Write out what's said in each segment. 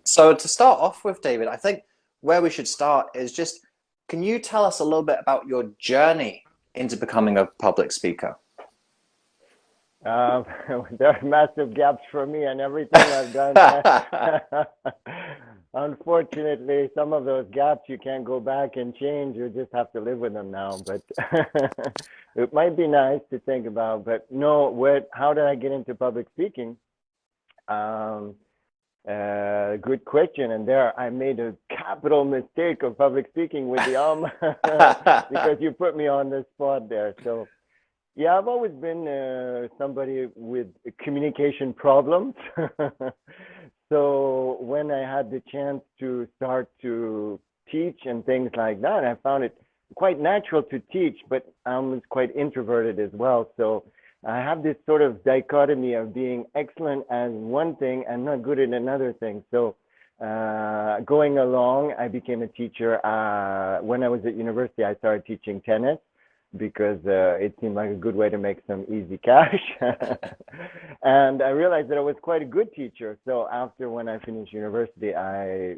So to start off with, David, I think where we should start is just, can you tell us a little bit about your journey into becoming a public speaker? Um, there are massive gaps for me and everything I've done. Unfortunately, some of those gaps you can't go back and change. You just have to live with them now. But it might be nice to think about. But no, how did I get into public speaking? Um, Good question. And there, I made a capital mistake of public speaking with the because you put me on the spot there. So yeah, I've always been somebody with communication problems. So when I had the chance to start to teach and things like that, I found it quite natural to teach, but I was quite introverted as well. So I have this sort of dichotomy of being excellent at one thing and not good at another thing. So going along, I became a teacher. When I was at university, I started teaching tennis because it seemed like a good way to make some easy cash. And I realized that I was quite a good teacher. So after when I finished university, I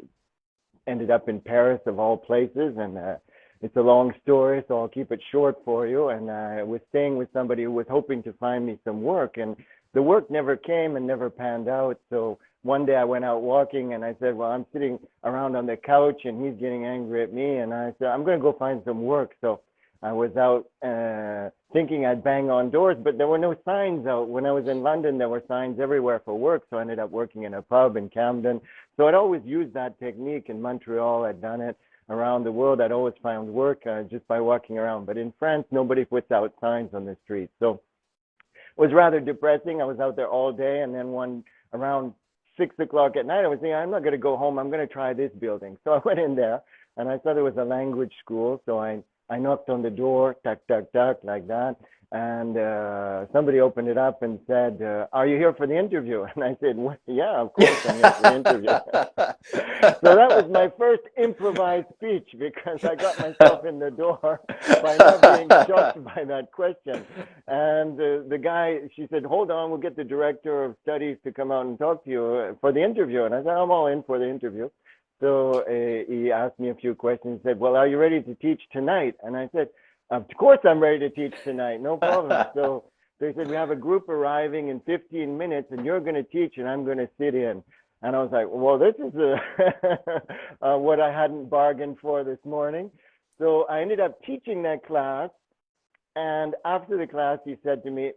ended up in Paris of all places. And it's a long story, so I'll keep it short for you. And I was staying with somebody who was hoping to find me some work. And the work never came and never panned out. So one day I went out walking and I said, well, I'm sitting around on the couch and he's getting angry at me. And I said, I'm going to go find some work. So I was out thinking I'd bang on doors, but there were no signs out. When I was in London, there were signs everywhere for work, so I ended up working in a pub in Camden. So I'd always used that technique. In Montreal, I'd done it. Around the world, I'd always found work just by walking around. But in France, nobody puts out signs on the street. So it was rather depressing. I was out there all day, and then around 6 o'clock at night, I was thinking, I'm not going to go home. I'm going to try this building. So I went in there, and I thought it was a language school. So I knocked on the door, tuck, tuck, tuck, like that. And somebody opened it up and said, are you here for the interview? And I said, well, yeah, of course I'm here for the interview. So that was my first improvised speech because I got myself in the door by not being shocked by that question. And the guy, she said, hold on, we'll get the director of studies to come out and talk to you for the interview. And I said, I'm all in for the interview. So he asked me a few questions. He said, well, are you ready to teach tonight? And I said, of course I'm ready to teach tonight. No problem. So they said, we have a group arriving in 15 minutes and you're going to teach and I'm going to sit in. And I was like, well, this is what I hadn't bargained for this morning. So I ended up teaching that class. And after the class, he said to me,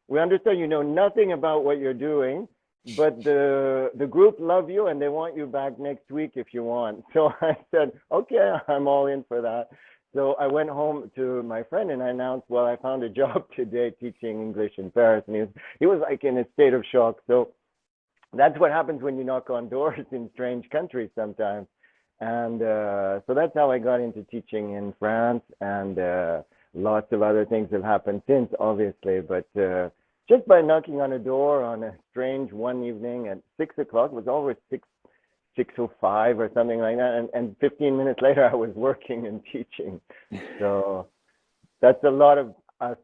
we understand you know nothing about what you're doing, but the group love you and they want you back next week if you want. So I said, okay, I'm all in for that. So I went home to my friend and I announced, well, I found a job today teaching English in Paris. And he was like in a state of shock. So that's what happens when you knock on doors in strange countries sometimes. And so that's how I got into teaching in France. And lots of other things have happened since, obviously. But just by knocking on a door on a strange one evening at 6 o'clock, it was always 6:05 or something like that. And 15 minutes later, I was working and teaching. So that's a lot of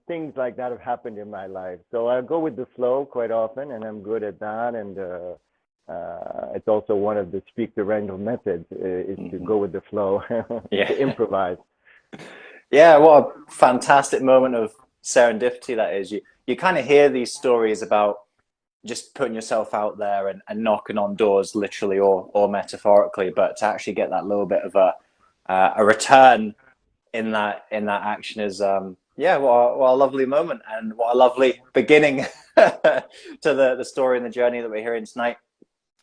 things like that have happened in my life. So I go with the flow quite often, and I'm good at that. And it's also one of the speak the wrangle methods is to go with the flow, Yeah. to improvise. Yeah, what a fantastic moment of serendipity that is. You kind of hear these stories about just putting yourself out there and knocking on doors, literally or metaphorically, but to actually get that little bit of a return in that action is yeah, what a lovely moment and what a lovely beginning to the story and the journey that we're hearing tonight.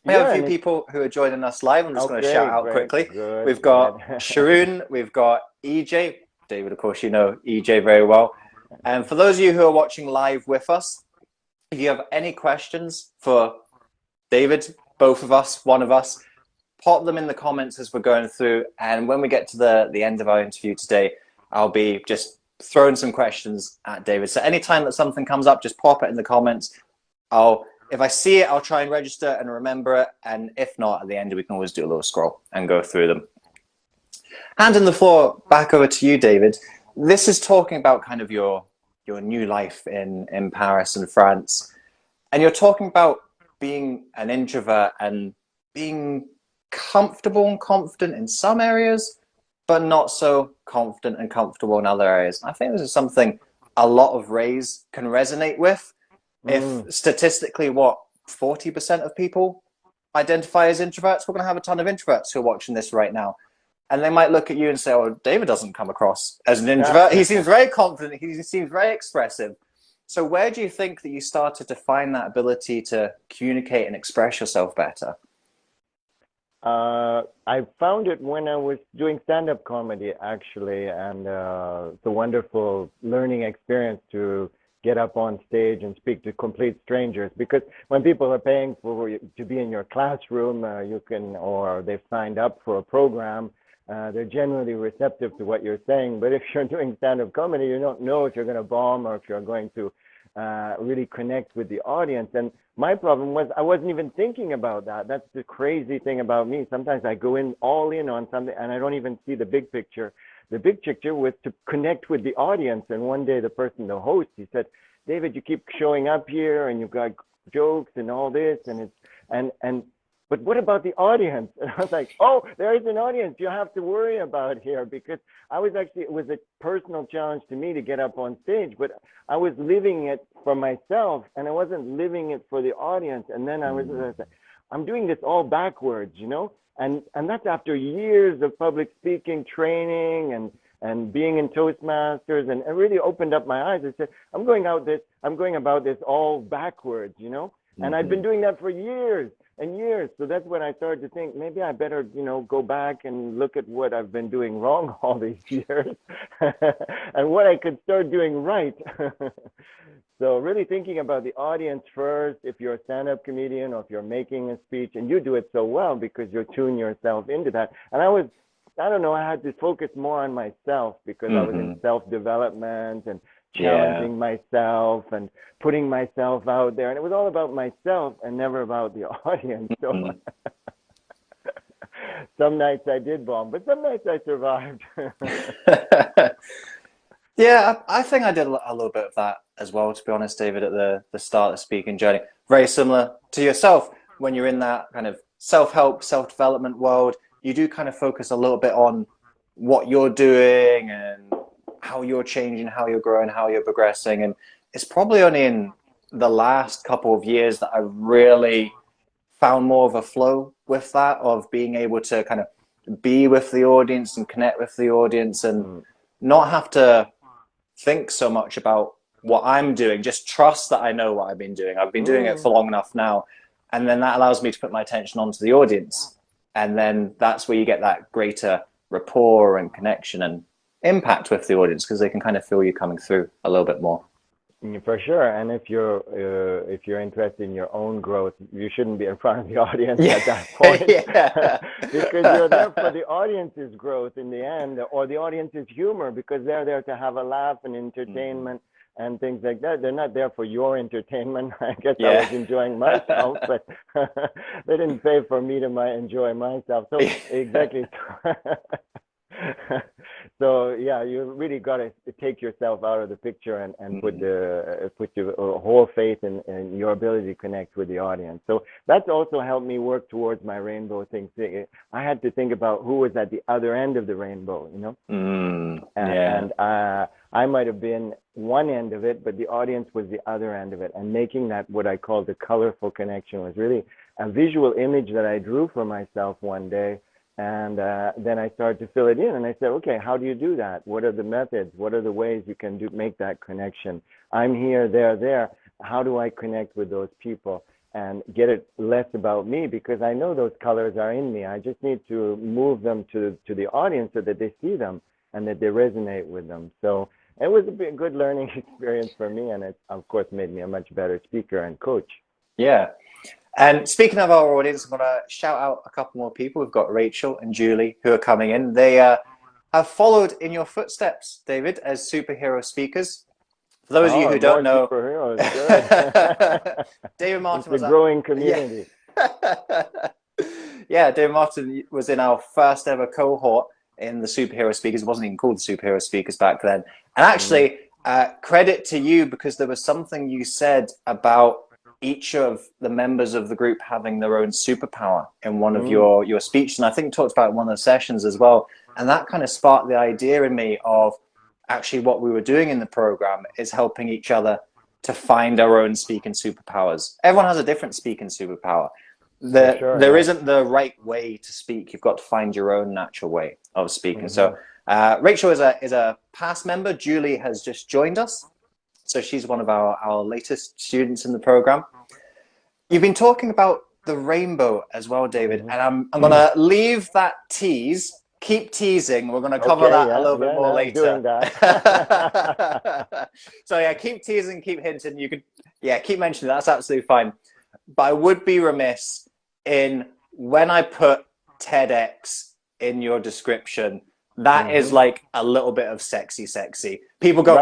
We have a Yeah, few and it's people who are joining us live. I'm just going to shout okay, out great, quickly. good, We've good. got Sharoon, we've got EJ. David, of course, you know EJ very well. And for those of you who are watching live with us, if you have any questions for David, both of us, one of us, pop them in the comments as we're going through. And when we get to the end of our interview today, I'll be just throwing some questions at David. So anytime that something comes up, just pop it in the comments. If I see it, I'll try and register and remember it. And if not, at the end, we can always do a little scroll and go through them. Handing the floor back over to you, David. This is talking about kind of your new life in Paris and France. And you're talking about being an introvert and being comfortable and confident in some areas, but not so confident and comfortable in other areas. I think this is something a lot of Rays can resonate with. If statistically, 40% of people identify as introverts, we're going to have a ton of introverts who are watching this right now. And they might look at you and say, oh, David doesn't come across as an introvert. He seems very confident. He seems very expressive. So where do you think that you started to find that ability to communicate and express yourself better? I found it when I was doing stand-up comedy, actually, and it's a wonderful learning experience to get up on stage and speak to complete strangers. Because when people are paying to be in your classroom, or they've signed up for a program, they're generally receptive to what you're saying. But if you're doing stand-up comedy, you don't know if you're going to bomb or if you're going to really connect with the audience. And my problem was I wasn't even thinking about that. That's the crazy thing about me. Sometimes I go all in on something and I don't even see the big picture. The big picture was to connect with the audience. And one day the host, he said, David, you keep showing up here and you've got jokes and all this, but what about the audience? And I was like, oh, there is an audience you have to worry about here, because it was a personal challenge to me to get up on stage, but I was living it for myself and I wasn't living it for the audience. And then I'm doing this all backwards, and that's after years of public speaking training and being in Toastmasters, and it really opened up my eyes. I said, I'm going about this all backwards, and I've been doing that for years and years. So that's when I started to think, maybe I better, go back and look at what I've been doing wrong all these years and what I could start doing right. So really thinking about the audience first, if you're a stand-up comedian or if you're making a speech, and you do it so well because you tune yourself into that. And I had to focus more on myself because I was in self-development and challenging myself and putting myself out there. And it was all about myself and never about the audience. So some nights I did bomb, but some nights I survived. Yeah, I think I did a little bit of that as well, to be honest, David, at the start of the speaking journey. Very similar to yourself. When you're in that kind of self-help, self-development world, you do kind of focus a little bit on what you're doing and how you're changing, how you're growing, how you're progressing. And it's probably only in the last couple of years that I really found more of a flow with that, of being able to kind of be with the audience and connect with the audience and not have to think so much about what I'm doing, just trust that I know what I've been doing. I've been doing it for long enough now. And then that allows me to put my attention onto the audience. And then that's where you get that greater rapport and connection and impact with the audience, because they can kind of feel you coming through a little bit more. For sure. And if you're interested in your own growth, you shouldn't be in front of the audience at that point. Because you're there for the audience's growth in the end, or the audience's humor, because they're there to have a laugh and entertainment and things like that. They're not there for your entertainment. I guess I was enjoying myself, but they didn't pay for me to enjoy myself. So exactly. So yeah, you really got to take yourself out of the picture and put your whole faith in your ability to connect with the audience. So that's also helped me work towards my rainbow thing. I had to think about who was at the other end of the rainbow, and I might have been one end of it, but the audience was the other end of it. And making that what I call the colorful connection was really a visual image that I drew for myself one day. And then I started to fill it in, and I said, okay, how do you do that? What are the methods? What are the ways you can make that connection? I'm here, they're there. How do I connect with those people and get it less about me? Because I know those colors are in me. I just need to move them to the audience so that they see them and that they resonate with them. So it was a good learning experience for me, and it, of course, made me a much better speaker and coach. Yeah. And speaking of our audience, I'm going to shout out a couple more people. We've got Rachel and Julie who are coming in. They have followed in your footsteps, David, as superhero speakers. For those of you who don't know, David Martin was a growing community. Yeah, David Martin was in our first ever cohort in the superhero speakers. It wasn't even called the superhero speakers back then. And actually, credit to you, because there was something you said about each of the members of the group having their own superpower in one of your speeches. And I think you talked about one of the sessions as well. And that kind of sparked the idea in me of actually what we were doing in the program is helping each other to find our own speaking superpowers. Everyone has a different speaking superpower. There isn't the right way to speak. You've got to find your own natural way of speaking. So Rachel is a past member. Julie has just joined us. So she's one of our latest students in the program. You've been talking about the rainbow as well, David, and I'm going to leave that tease. Keep teasing. We're going to cover that a little bit more later. Doing that. So yeah, keep teasing, keep hinting. You could, keep mentioning that. That's absolutely fine. But I would be remiss in when I put TEDx in your description. That is like a little bit of sexy. People go,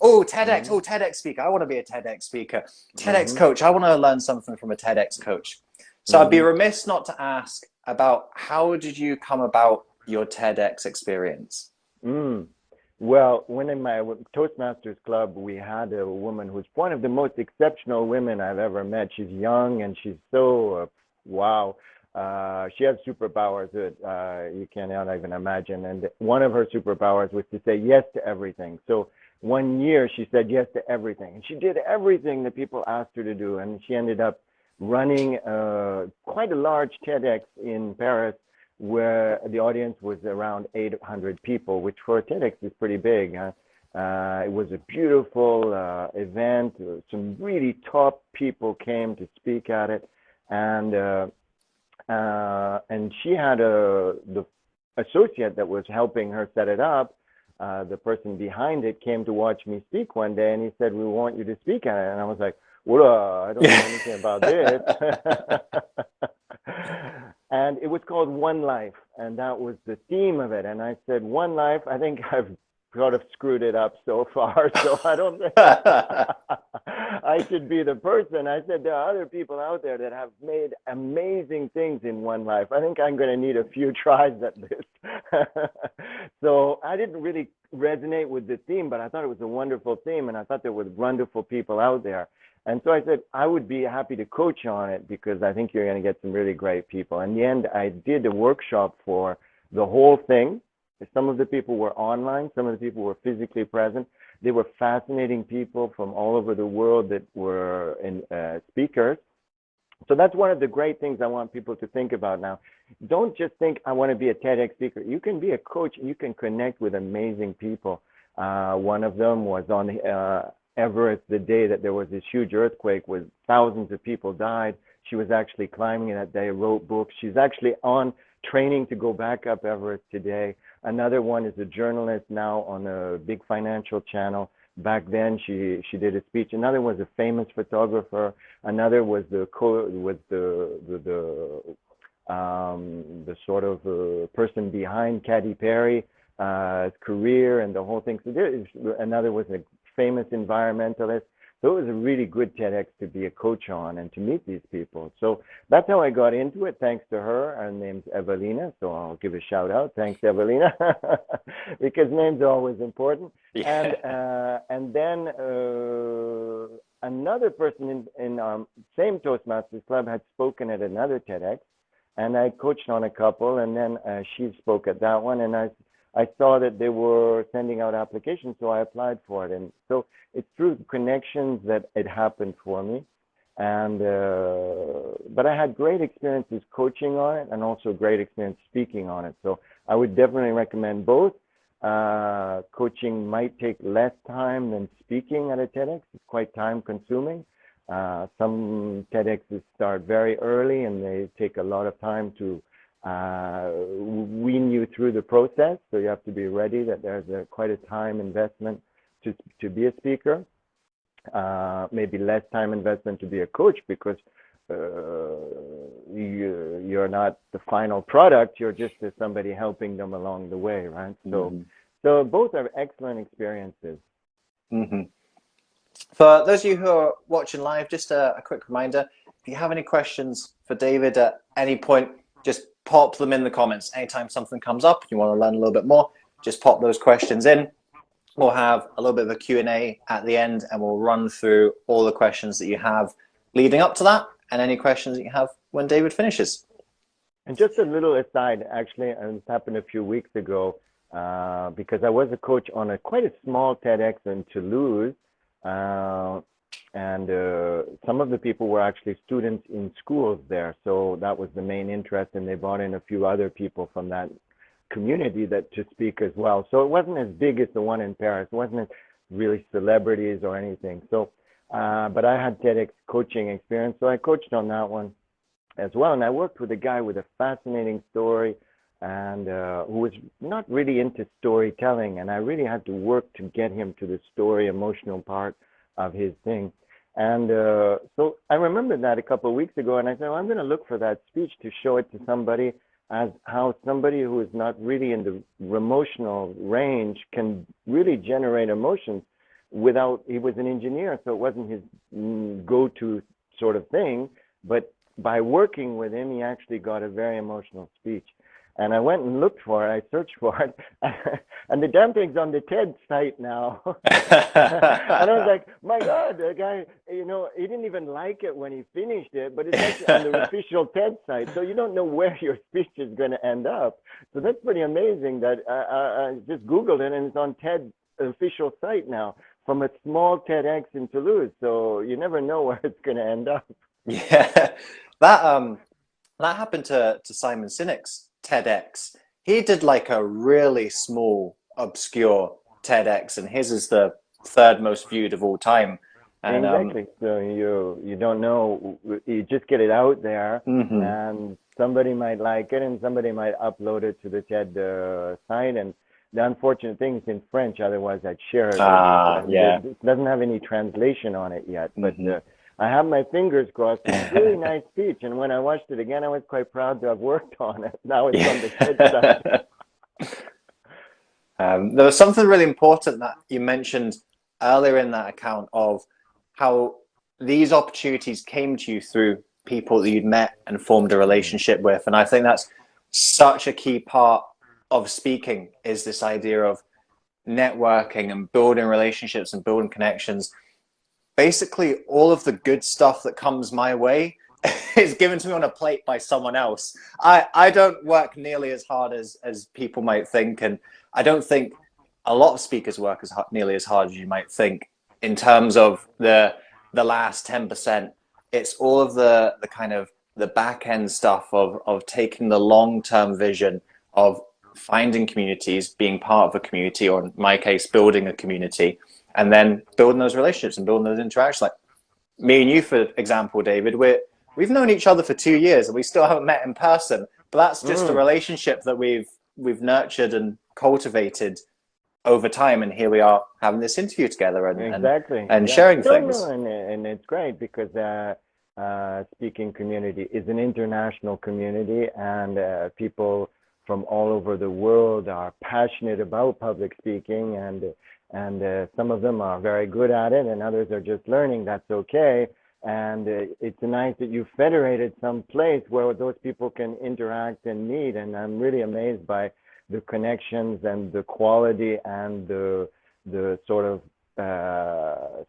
TEDx, TEDx speaker. I want to be a TEDx speaker. TEDx coach. I want to learn something from a TEDx coach. So I'd be remiss not to ask about how did you come about your TEDx experience? Well, when in my Toastmasters club, we had a woman who's one of the most exceptional women I've ever met. She's young and she's so, wow. She has superpowers that you cannot even imagine. And one of her superpowers was to say yes to everything. So one year she said yes to everything. And she did everything that people asked her to do. And she ended up running quite a large TEDx in Paris, where the audience was around 800 people, which for a TEDx is pretty big. It was a beautiful event. Some really top people came to speak at it. And she had the associate that was helping her set it up. The person behind it came to watch me speak one day, and he said, "We want you to speak at it." And I was like, "Well, I don't know anything about this." And it was called One Life, and that was the theme of it. And I said, "One Life." I think I've sort of screwed it up so far, so I don't think I should be the person. I said, there are other people out there that have made amazing things in one life. I think I'm going to need a few tries at this. So I didn't really resonate with the theme, but I thought it was a wonderful theme, and I thought there were wonderful people out there. And so I said, I would be happy to coach on it because I think you're going to get some really great people. In the end, I did a workshop for the whole thing. Some of the people were online. Some of the people were physically present. They were fascinating people from all over the world that were speakers. So that's one of the great things I want people to think about now. Don't just think, I want to be a TEDx speaker. You can be a coach and you can connect with amazing people. One of them was on Everest the day that there was this huge earthquake where thousands of people died. She was actually climbing that day, wrote books. She's actually on training to go back up Everest today. Another one is a journalist now on a big financial channel. Back then, she did a speech. Another was a famous photographer. Another was the sort of person behind Katy Perry's career and the whole thing. So another was a famous environmentalist. So it was a really good TEDx to be a coach on and to meet these people. So that's how I got into it, thanks to her. Her name's Evelina, so I'll give a shout out. Thanks, Evelina, because names are always important. Yeah. And then another person in our same Toastmasters club had spoken at another TEDx, and I coached on a couple, and then she spoke at that one, and I saw that they were sending out applications, so I applied for it. And so it's through connections that it happened for me. And but I had great experiences coaching on it and also great experience speaking on it. So I would definitely recommend both. Coaching might take less time than speaking at a TEDx. It's quite time consuming. Some TEDx's start very early and they take a lot of time to wean you through the process, so you have to be ready that there's quite a time investment to be a speaker. Maybe less time investment to be a coach because you're not the final product, you're just somebody helping them along the way, right? So both are excellent experiences. For those of you who are watching live, just a quick reminder, if you have any questions for David at any point, just pop them in the comments. Anytime something comes up, you want to learn a little bit more, just pop those questions in. We'll have a little bit of a Q&A at the end, and we'll run through all the questions that you have leading up to that, and any questions that you have when David finishes. And just a little aside, actually, and this happened a few weeks ago, because I was a coach on quite a small TEDx in Toulouse, and some of the people were actually students in schools there, so that was the main interest, and they brought in a few other people from that community to speak as well. So it wasn't as big as the one in Paris. It wasn't really celebrities or anything. So, but I had TEDx coaching experience, so I coached on that one as well. And I worked with a guy with a fascinating story, and who was not really into storytelling, and I really had to work to get him to the story, emotional part of his thing. And so I remembered that a couple of weeks ago, and I said, well, I'm going to look for that speech to show it to somebody, as how somebody who is not really in the emotional range can really generate emotions without, he was an engineer, so it wasn't his go-to sort of thing, but by working with him, he actually got a very emotional speech. And I went and looked for it, I searched for it, and the damn thing's on the TED site now. And I was like, my God, the guy, you know, he didn't even like it when he finished it, but it's actually on the official TED site, so you don't know where your speech is going to end up. So that's pretty amazing that I just Googled it, and it's on TED official site now, from a small TEDx in Toulouse, so you never know where it's going to end up. Yeah, that happened to Simon Sinek's TEDx. He did like a really small, obscure TEDx, and his is the third most viewed of all time. And, exactly. So you don't know, you just get it out there, and somebody might like it, and somebody might upload it to the TED site. And the unfortunate thing is in French, otherwise I'd share it. Yeah. It doesn't have any translation on it yet, but I have my fingers crossed. It's a really nice speech, and when I watched it again, I was quite proud to have worked on it. Now it's on the TED site. There was something really important that you mentioned earlier in that account of how these opportunities came to you through people that you'd met and formed a relationship with. And I think that's such a key part of speaking, is this idea of networking and building relationships and building connections. Basically, all of the good stuff that comes my way is given to me on a plate by someone else. I don't work nearly as hard as people might think, and I don't think a lot of speakers work nearly as hard as you might think in terms of the last 10%. It's all of the kind of the back end stuff of taking the long-term vision of finding communities, being part of a community, or in my case, building a community, and then building those relationships and building those interactions. Like me and you, for example, David, we've known each other for 2 years and we still haven't met in person, but that's just a relationship that we've nurtured and cultivated over time, and here we are having this interview together and sharing things. And it's great because speaking community is an international community, and people from all over the world are passionate about public speaking, and some of them are very good at it, and others are just learning. That's okay. And it's nice that you federated some place where those people can interact and meet. And I'm really amazed by the connections and the quality and the sort of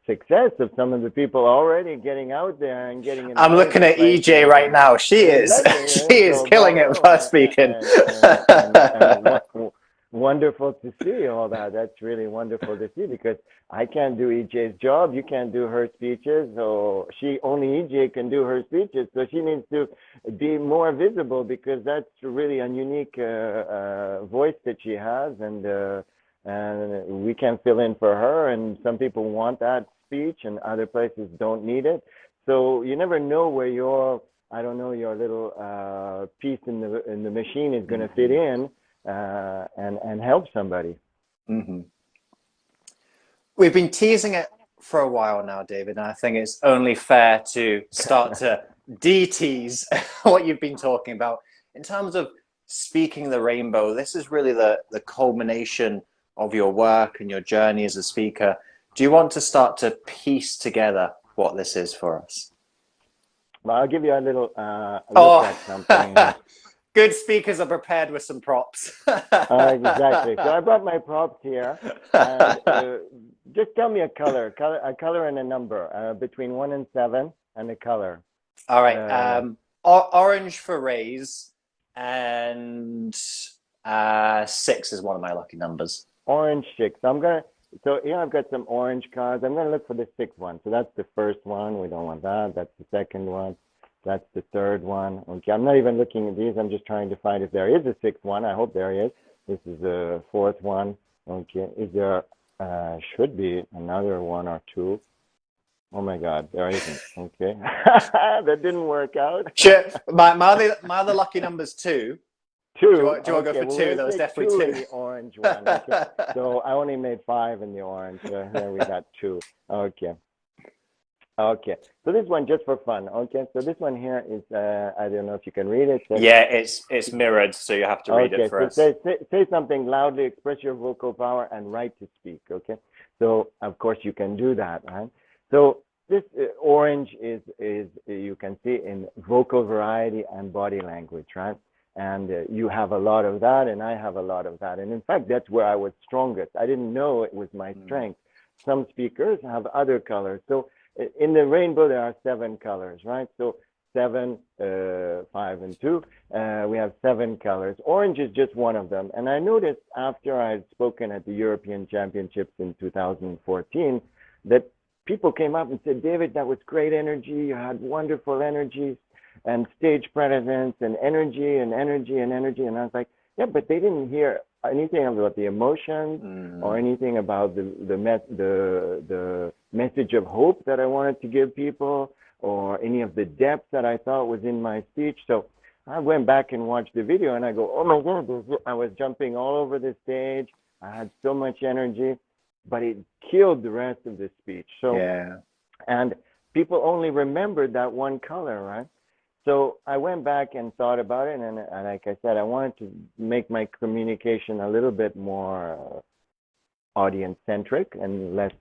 success of some of the people already getting out there and getting invited. I'm looking at EJ right now. She is killing it for speaking. And wonderful to see all that. That's really wonderful to see, because I can't do EJ's job. You can't do her speeches, so only EJ can do her speeches. So she needs to be more visible, because that's really a unique voice that she has, and we can fill in for her. And some people want that speech, and other places don't need it. So you never know where your little piece in the machine is going to fit in. And help somebody. We've been teasing it for a while now, David, and I think it's only fair to start to de-tease what you've been talking about. In terms of speaking the rainbow, this is really the culmination of your work and your journey as a speaker. Do you want to start to piece together what this is for us? Well, I'll give you a little look at something. Good speakers are prepared with some props. Exactly. So I brought my props here. And, just tell me a color and a number between 1 and 7. and the color. All right. Orange for raise, and 6 is one of my lucky numbers. Orange 6. So here I've got some orange cards. I'm gonna look for the 6th one. So that's the first one. We don't want that. That's the second one. That's the third one. Okay, I'm not even looking at these. I'm just trying to find if there is a 6th one. I hope there is. This is the 4th one. Okay, is there? Should be another 1 or 2. Oh my God, there isn't. Okay, that didn't work out. Sure. My other lucky number's 2. 2. Do you want to go for well, 2? There was definitely 2 in the orange one. Okay. So I only made 5 in the orange. So here we got 2. Okay. Okay. So this one just for fun. Okay. So this one here is I don't know if you can read it. Yeah, it's mirrored, so you have to read it for us. Say something loudly, express your vocal power, and write to speak. Okay. So of course you can do that, right? So this orange is you can see in vocal variety and body language, right? And you have a lot of that, and I have a lot of that. And in fact, that's where I was strongest. I didn't know it was my strength. Some speakers have other colors. So in the rainbow, there are 7 colors, right? So 7, 5, and 2. We have 7 colors. Orange is just one of them. And I noticed after I had spoken at the European Championships in 2014 that people came up and said, David, that was great energy. You had wonderful energy and stage presence and energy and energy and energy. And I was like, yeah, but they didn't hear anything about the emotions or anything about the message of hope that I wanted to give people or any of the depth that I thought was in my speech. So I went back and watched the video and I go, oh my God, I was jumping all over the stage. I had so much energy, but it killed the rest of the speech. So, yeah. And people only remembered that one color, right? So I went back and thought about it, and like I said, I wanted to make my communication a little bit more audience-centric and less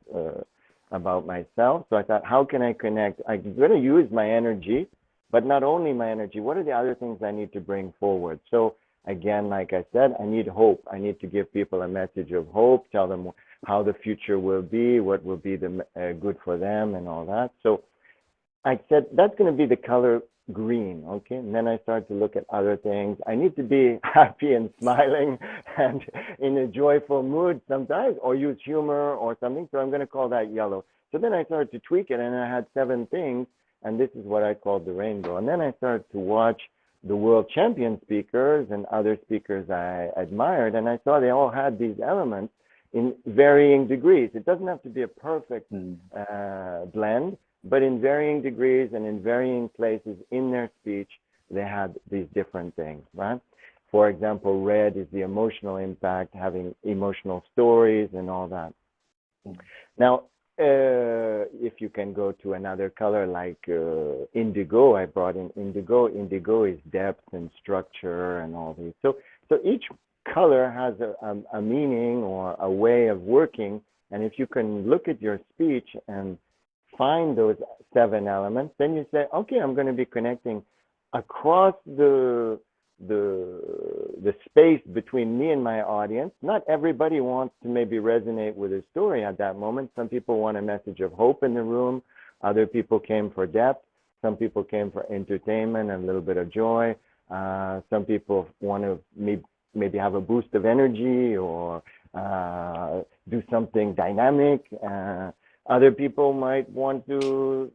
about myself. So I thought, how can I connect? I'm going to use my energy, but not only my energy. What are the other things I need to bring forward? So again, like I said, I need hope. I need to give people a message of hope, tell them how the future will be, what will be the good for them, and all that. So I said, that's going to be the color green, okay? And then I started to look at other things. I need to be happy and smiling and in a joyful mood sometimes, or use humor or something. So I'm going to call that yellow. So then I started to tweak it, and I had 7 things, and this is what I called the rainbow. And then I started to watch the world champion speakers and other speakers I admired, and I saw they all had these elements in varying degrees. It doesn't have to be a perfect blend, but in varying degrees and in varying places in their speech, they had these different things, right? For example, red is the emotional impact, having emotional stories and all that. Now, if you can go to another color like indigo, I brought in indigo. Indigo is depth and structure and all these. So each color has a meaning or a way of working. And if you can look at your speech and find those 7 elements, then you say, okay, I'm going to be connecting across the space between me and my audience. Not everybody wants to maybe resonate with a story at that moment. Some people want a message of hope in the room. Other people came for depth. Some people came for entertainment and a little bit of joy. Some people want to maybe have a boost of energy or do something dynamic. Other people might want to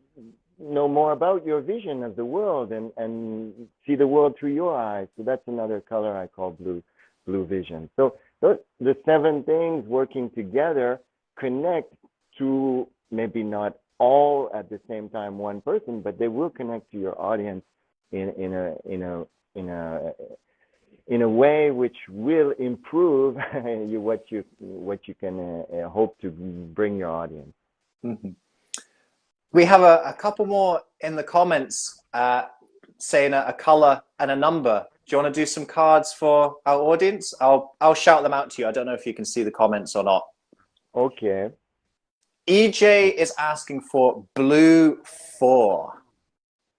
know more about your vision of the world and see the world through your eyes. So that's another color I call blue vision. So the 7 things working together connect to maybe not all at the same time one person, but they will connect to your audience in a way which will improve what you can hope to bring your audience. We have a couple more in the comments saying a color and a number. Do you want to do some cards for our audience? I'll shout them out to you. I don't know if you can see the comments or not. Okay. EJ is asking for blue 4.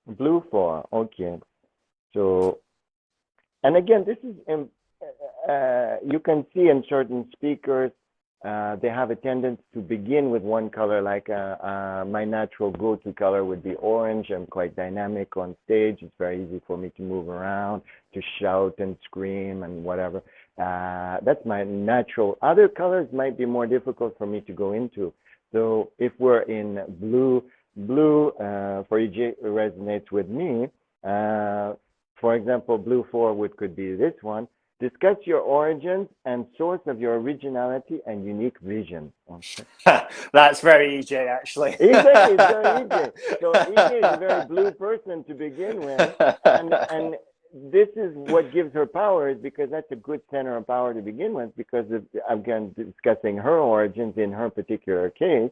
Blue 4. Okay. So, and again, this is you can see in certain speakers they have a tendency to begin with one color, like my natural go-to color would be orange. I'm quite dynamic on stage. It's very easy for me to move around, to shout and scream and whatever. That's my natural. Other colors might be more difficult for me to go into. So if we're in blue, for EJ resonates with me. For example, blue 4 could be this one. Discuss your origins and source of your originality and unique vision. Okay. That's very EJ, actually. Exactly, it's very EJ. So EJ is a very blue person to begin with, and this is what gives her power, is because that's a good center of power to begin with, because of, again, discussing her origins in her particular case.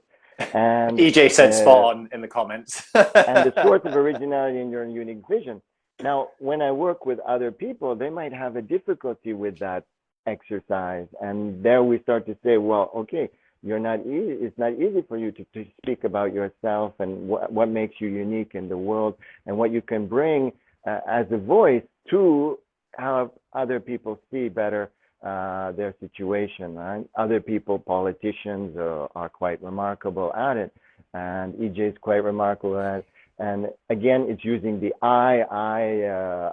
And EJ said spot on in the comments. And the source of originality in your unique vision. Now, when I work with other people, they might have a difficulty with that exercise. And there we start to say, well, okay, you're not easy. It's not easy for you to speak about yourself and what makes you unique in the world and what you can bring as a voice to help other people see better their situation. Right? Other people, politicians, are quite remarkable at it. And EJ is quite remarkable at it. And again, it's using the I.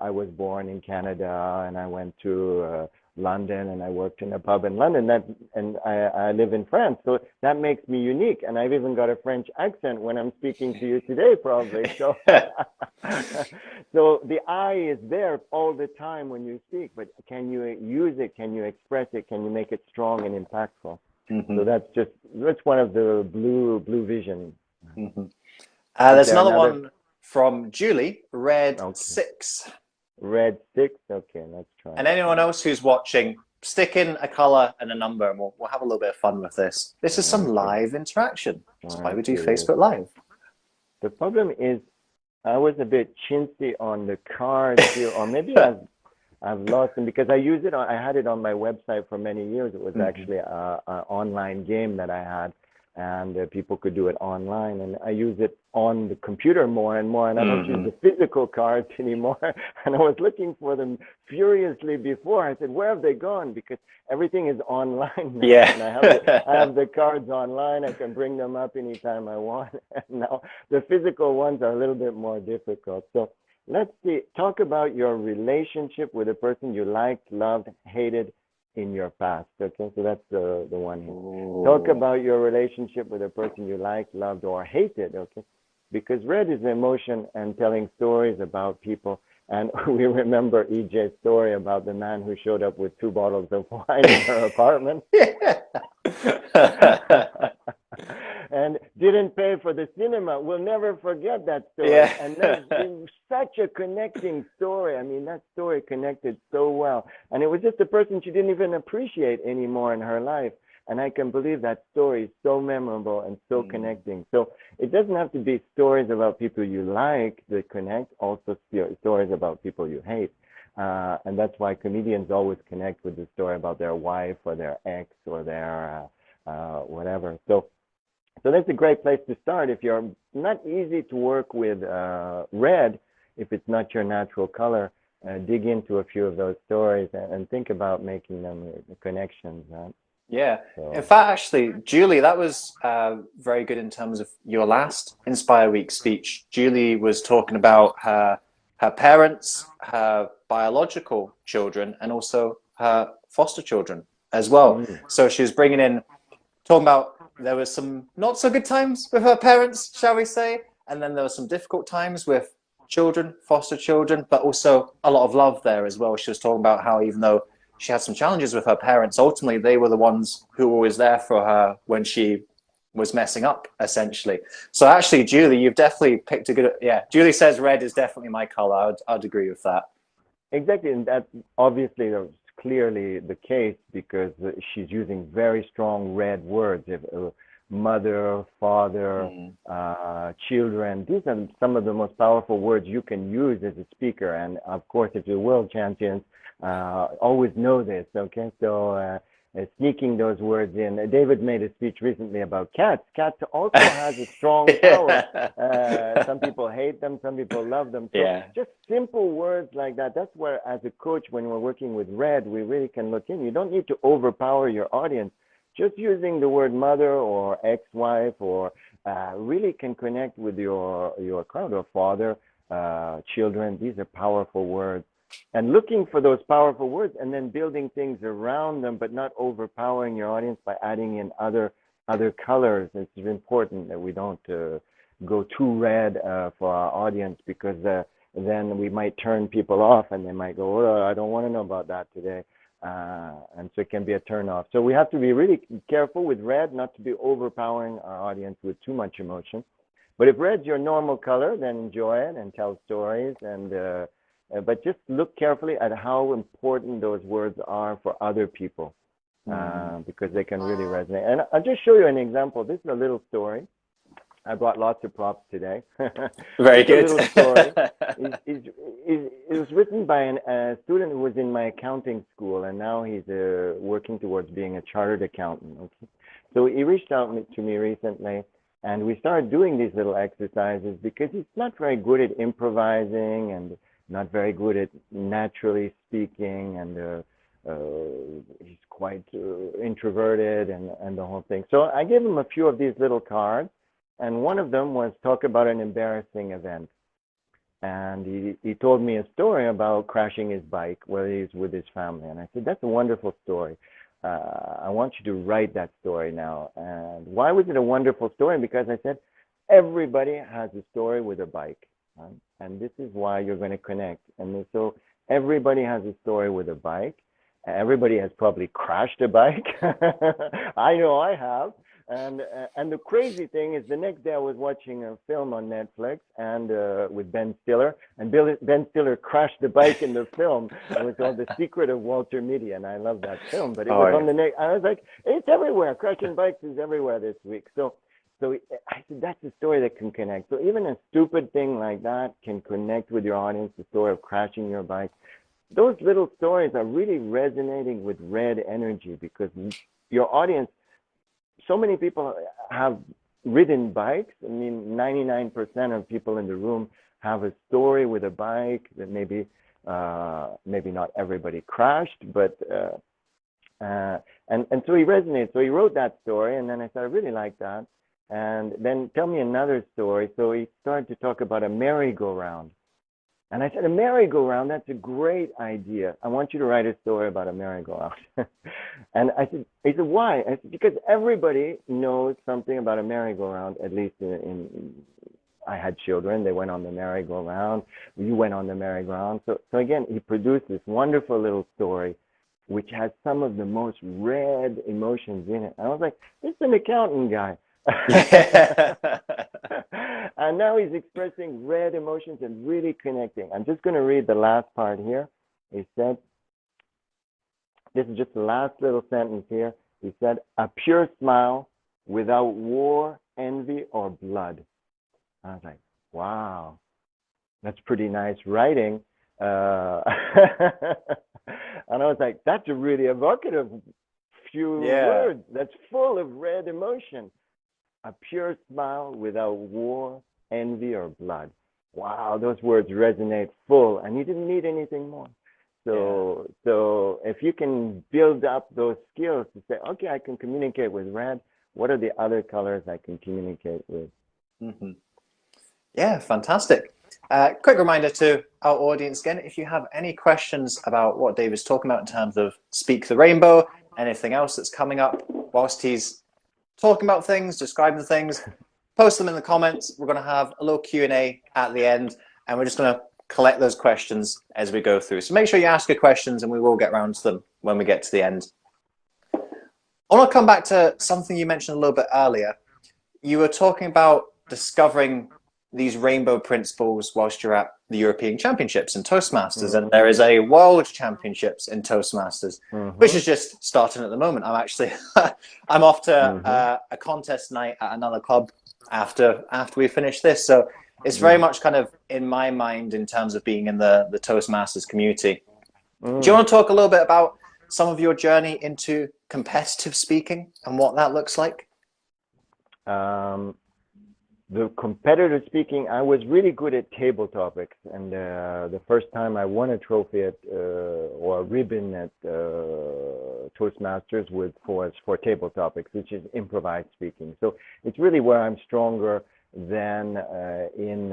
I was born in Canada, and I went to London, and I worked in a pub in London. And I live in France, so that makes me unique. And I've even got a French accent when I'm speaking to you today, probably. So, so the I is there all the time when you speak. But can you use it? Can you express it? Can you make it strong and impactful? Mm-hmm. So that's one of the blue vision. Mm-hmm. There's another one from Julie, red 6. Red 6, okay, let's try. And anyone else who's watching, stick in a color and a number, and we'll have a little bit of fun with this. This is some live interaction. That's why we do Facebook Live. The problem is I was a bit chintzy on the cards here, or maybe I've lost them, because I use it I had it on my website for many years. It was actually an online game that I had, and people could do it online, and I use it on the computer more and more, and I don't use the physical cards anymore. And I was looking for them furiously before. I said, where have they gone? Because everything is online now. Yeah. And I have the cards online. I can bring them up anytime I want. And now the physical ones are a little bit more difficult. So let's see. Talk about your relationship with a person you liked, loved, hated in your past. Okay, so that's the one here. Ooh. Talk about your relationship with a person you liked, loved, or hated. Okay, because red is emotion and telling stories about people. And we remember EJ's story about the man who showed up with 2 bottles of wine in her apartment. And didn't pay for the cinema. We'll never forget that story. Yeah. And that's such a connecting story. I mean, that story connected so well. And it was just a person she didn't even appreciate anymore in her life. And I can believe that story is so memorable and so connecting. So it doesn't have to be stories about people you like that connect, also stories about people you hate. And that's why comedians always connect with the story about their wife or their ex or their whatever. So that's a great place to start. If you're not easy to work with red, if it's not your natural color, dig into a few of those stories and think about making them connections. Right? Yeah. So. In fact, actually, Julie, that was very good in terms of your last Inspire Week speech. Julie was talking about her parents, her biological children, and also her foster children as well. So she was bringing in, talking about there was some not so good times with her parents, shall we say, and then there were some difficult times with children, foster children, but also a lot of love there as well. She was talking about how even though she had some challenges with her parents, ultimately they were the ones who were always there for her when she was messing up, essentially. So actually, Julie, you've definitely picked a good, Julie says red is definitely my color. I'd agree with that. Exactly, and that's obviously clearly the case because she's using very strong red words. Mother, father, children. These are some of the most powerful words you can use as a speaker. And of course, if you're world champions, always know this, okay? So sneaking those words in. David made a speech recently about cats. Cats also has a strong power. Some people hate them, some people love them. So just simple words like that. That's where, as a coach, when we're working with red, we really can look in. You don't need to overpower your audience. just using the word mother or ex-wife or really can connect with your crowd, or father, children. These are powerful words. And looking for those powerful words and then building things around them, but not overpowering your audience by adding in other colors. It's important that we don't go too red for our audience, because then we might turn people off and they might go, oh, I don't want to know about that today. And so it can be a turn off. So we have to be really careful with red, not to be overpowering our audience with too much emotion. But if red's your normal color, then enjoy it and tell stories. And but just look carefully at how important those words are for other people, because they can really resonate. And I'll just show you an example. This is a little story. I brought lots of props today. Very good. A little story. It was written by a student who was in my accounting school, and now he's working towards being a chartered accountant. Okay? So he reached out to me recently, and we started doing these little exercises because he's not very good at improvising and not very good at naturally speaking, and he's quite introverted and the whole thing. So I gave him a few of these little cards, and one of them was talk about an embarrassing event. And he told me a story about crashing his bike while he's with his family. And I said, that's a wonderful story. I want you to write that story now. And why was it a wonderful story? Because I said, everybody has a story with a bike. Right? And this is why you're going to connect. And so everybody has a story with a bike. Everybody has probably crashed a bike. I know I have. And the crazy thing is, the next day I was watching a film on Netflix and with Ben Stiller, and Ben Stiller crashed the bike in the film. It was called The Secret of Walter Mitty, and I love that film. But it was on the next. I was like, it's everywhere. Crashing bikes is everywhere this week. So I said, that's a story that can connect. So even a stupid thing like that can connect with your audience, the story of crashing your bike. Those little stories are really resonating with red energy, because your audience, so many people have ridden bikes. I mean, 99% of people in the room have a story with a bike that maybe not everybody crashed, but and so he resonated. So he wrote that story, and then I said, I really like that. And then tell me another story. So he started to talk about a merry-go-round. And I said, a merry-go-round, that's a great idea. I want you to write a story about a merry-go-round. And he said, why? I said, because everybody knows something about a merry-go-round, at least I had children. They went on the merry-go-round. You went on the merry-go-round. So again, he produced this wonderful little story, which has some of the most red emotions in it. I was like, this is an accountant guy. And now he's expressing red emotions and really connecting. I'm just going to read the last part here. He said, this is just the last little sentence here. He said, a pure smile without war, envy, or blood. I was like, wow, that's pretty nice writing. And I was like, that's a really evocative few words. That's full of red emotion. A pure smile without war, envy, or blood. Wow, those words resonate full, and you didn't need anything more. So if you can build up those skills to say, okay, I can communicate with red, what are the other colors I can communicate with? Mm-hmm. Yeah, fantastic. Quick reminder to our audience again, if you have any questions about what David's talking about in terms of Speak the Rainbow, anything else that's coming up whilst he's talking about things, describing things, post them in the comments. We're going to have a little Q&A at the end, and we're just going to collect those questions as we go through. So make sure you ask your questions, and we will get around to them when we get to the end. I want to come back to something you mentioned a little bit earlier. You were talking about discovering these rainbow principles whilst you're at the European Championships in Toastmasters, and there is a World Championships in Toastmasters, which is just starting at the moment. I'm actually I'm off to a contest night at another club after we finish this, so it's very much kind of in my mind in terms of being in the Toastmasters community. Do you want to talk a little bit about some of your journey into competitive speaking and what that looks like? The competitive speaking, I was really good at table topics, and the first time I won a trophy at or a ribbon at Toastmasters for table topics, which is improvised speaking. So it's really where I'm stronger than in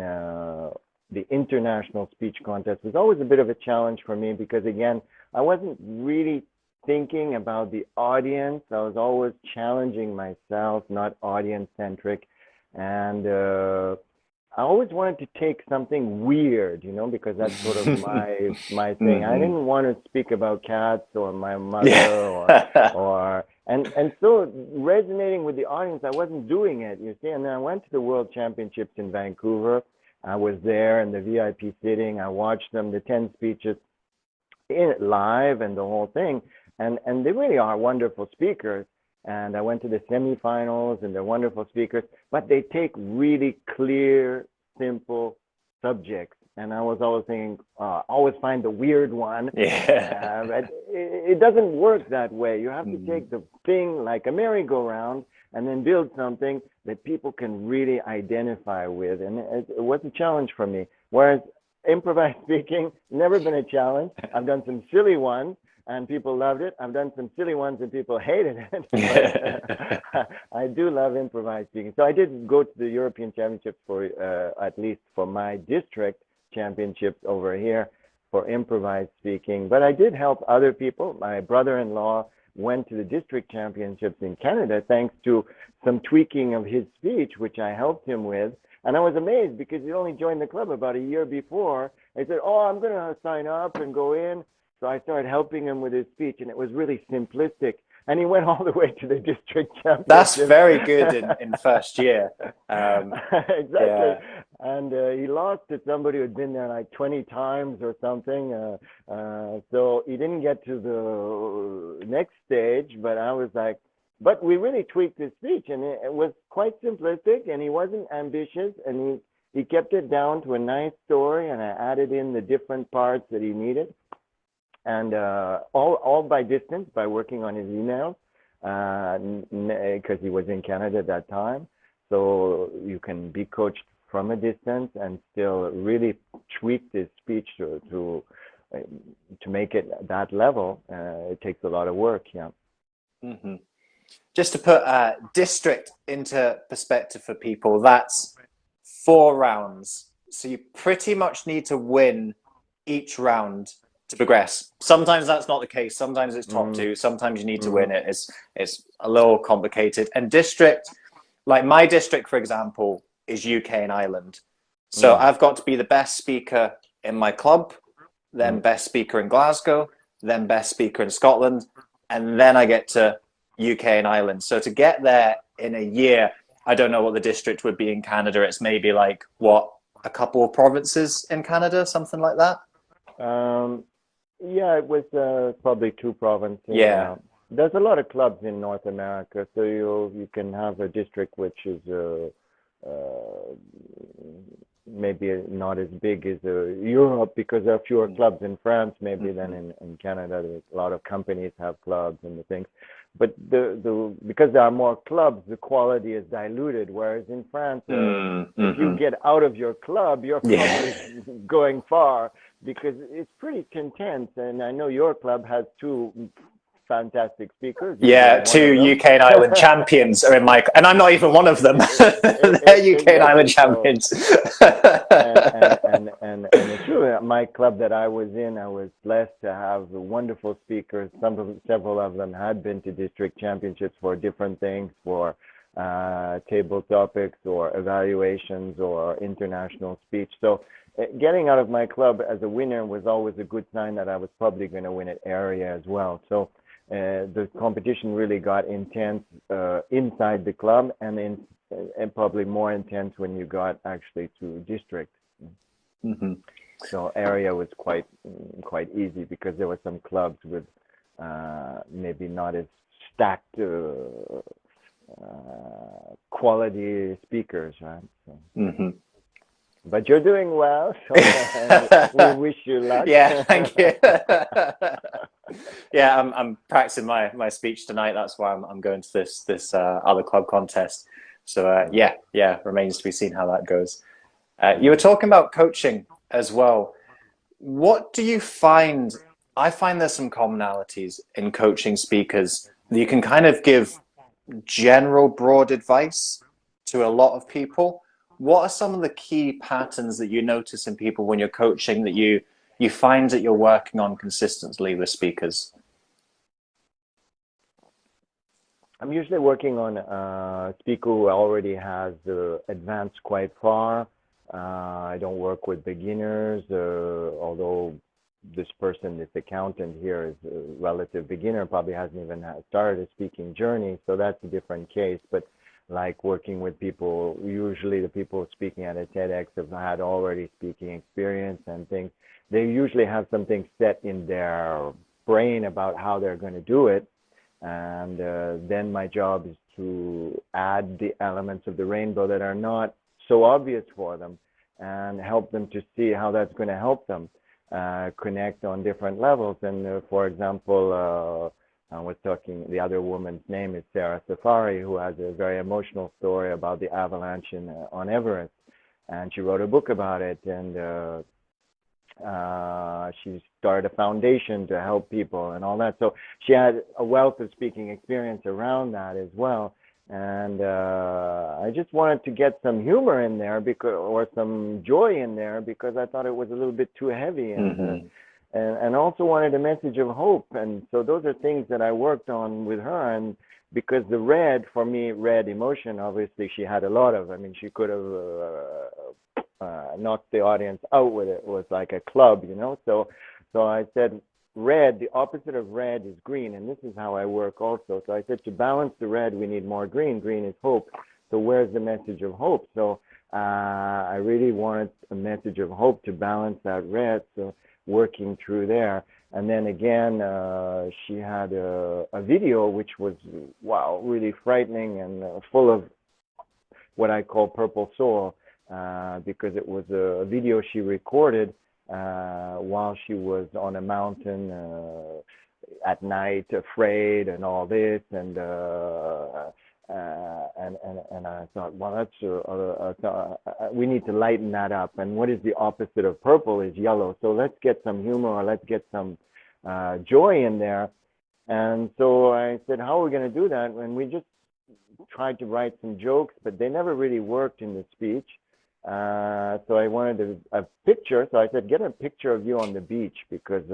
the international speech contest. It was always a bit of a challenge for me because, again, I wasn't really thinking about the audience. I was always challenging myself, not audience-centric. And I always wanted to take something weird, because that's sort of my thing. I didn't want to speak about cats or my mother and so resonating with the audience, I wasn't doing it, you see. And then I went to the World Championships in Vancouver. I was there in the VIP sitting. I watched them, the 10 speeches live and the whole thing. And they really are wonderful speakers. And I went to the semifinals, and they're wonderful speakers, but they take really clear, simple subjects. And I was always thinking, always find the weird one. Yeah. But it doesn't work that way. You have to take the thing like a merry-go-round and then build something that people can really identify with. And it was a challenge for me. Whereas improvised speaking, never been a challenge. I've done some silly ones, and people loved it. I've done some silly ones and people hated it. But, I do love improvised speaking. So I did go to the European Championships for, at least for my district championships over here for improvised speaking. But I did help other people. My brother-in-law went to the district championships in Canada thanks to some tweaking of his speech, which I helped him with. And I was amazed because he only joined the club about a year before. I said, I'm going to sign up and go in. So I started helping him with his speech, and it was really simplistic. And he went all the way to the district championship. That's very good in first year. Exactly. Yeah. And he lost to somebody who'd been there like 20 times or something. So he didn't get to the next stage, but I was like, but we really tweaked his speech, and it was quite simplistic, and he wasn't ambitious, and he kept it down to a nice story, and I added in the different parts that he needed. And all by distance, by working on his emails, because he was in Canada at that time. So you can be coached from a distance and still really tweak this speech to make it that level. It takes a lot of work, yeah. Mm-hmm. Just to put district into perspective for people, that's 4 rounds. So you pretty much need to win each round to progress. Sometimes that's not the case. Sometimes it's top 2. Sometimes you need to win it. It's a little complicated. And district, like my district, for example, is UK and Ireland. So I've got to be the best speaker in my club, then best speaker in Glasgow, then best speaker in Scotland, and then I get to UK and Ireland. So to get there in a year, I don't know what the district would be in Canada. It's maybe like, what, a couple of provinces in Canada, something like that? Yeah, it was probably 2 provinces. Yeah. There's a lot of clubs in North America, so you can have a district which is maybe not as big as Europe, because there are fewer clubs in France maybe than in Canada. A lot of companies have clubs and the things. But because there are more clubs, the quality is diluted. Whereas in France, if you get out of your club, your club is going far, because it's pretty intense. And I know your club has 2 fantastic speakers. Yeah, 2 UK and Ireland champions are in my, and I'm not even one of them. They're UK and Ireland champions. And it's true. My club that I was in, I was blessed to have wonderful speakers. Several of them had been to district championships for different things, for table topics or evaluations or international speech. So getting out of my club as a winner was always a good sign that I was probably going to win an area as well. So the competition really got intense inside the club, and probably more intense when you got actually to district. So area was quite easy, because there were some clubs with maybe not as stacked quality speakers, right? So. But you're doing well, so we wish you luck. Yeah, thank you. Yeah, I'm practicing my speech tonight. That's why I'm going to this other club contest. So yeah, remains to be seen how that goes. You were talking about coaching as well. What do you find I find there's some commonalities in coaching speakers. You can kind of give general broad advice to a lot of people. What are some of the key patterns that you notice in people when you're coaching that you find that you're working on consistently with speakers? I'm usually working on a speaker who already has advanced quite far. I don't work with beginners, although this person, this accountant here, is a relative beginner, probably hasn't even started a speaking journey, so that's a different case. But like working with people, usually the people speaking at a TEDx have had already speaking experience and things. They usually have something set in their brain about how they're going to do it. And then my job is to add the elements of the rainbow that are not so obvious for them and help them to see how that's going to help them connect on different levels. And for example, I was talking, the other woman's name is Sarah Safari, who has a very emotional story about the avalanche on Everest. And she wrote a book about it. And she started a foundation to help people and all that. So she had a wealth of speaking experience around that as well. And I just wanted to get some humor in there or some joy in there, because I thought it was a little bit too heavy, and also wanted a message of hope. And so those are things that I worked on with her. And because the red, for me, red emotion, obviously she had a lot of. I mean, she could have knocked the audience out with it. It was like a club, you know. So I said, red, the opposite of red is green, and this is how I work also. So I said, to balance the red, we need more green. Green is hope. So where's the message of hope? So I really wanted a message of hope to balance that red, so working through there. And then again, she had a video which was, wow, really frightening and full of what I call purple soul, because it was a video she recorded while she was on a mountain at night, afraid and all this, and I thought, well, that's we need to lighten that up. And what is the opposite of purple is yellow. So let's get some humor, or let's get some joy in there. And so I said, how are we going to do that? And we just tried to write some jokes, but they never really worked in the speech. So I wanted a picture. So I said, get a picture of you on the beach, because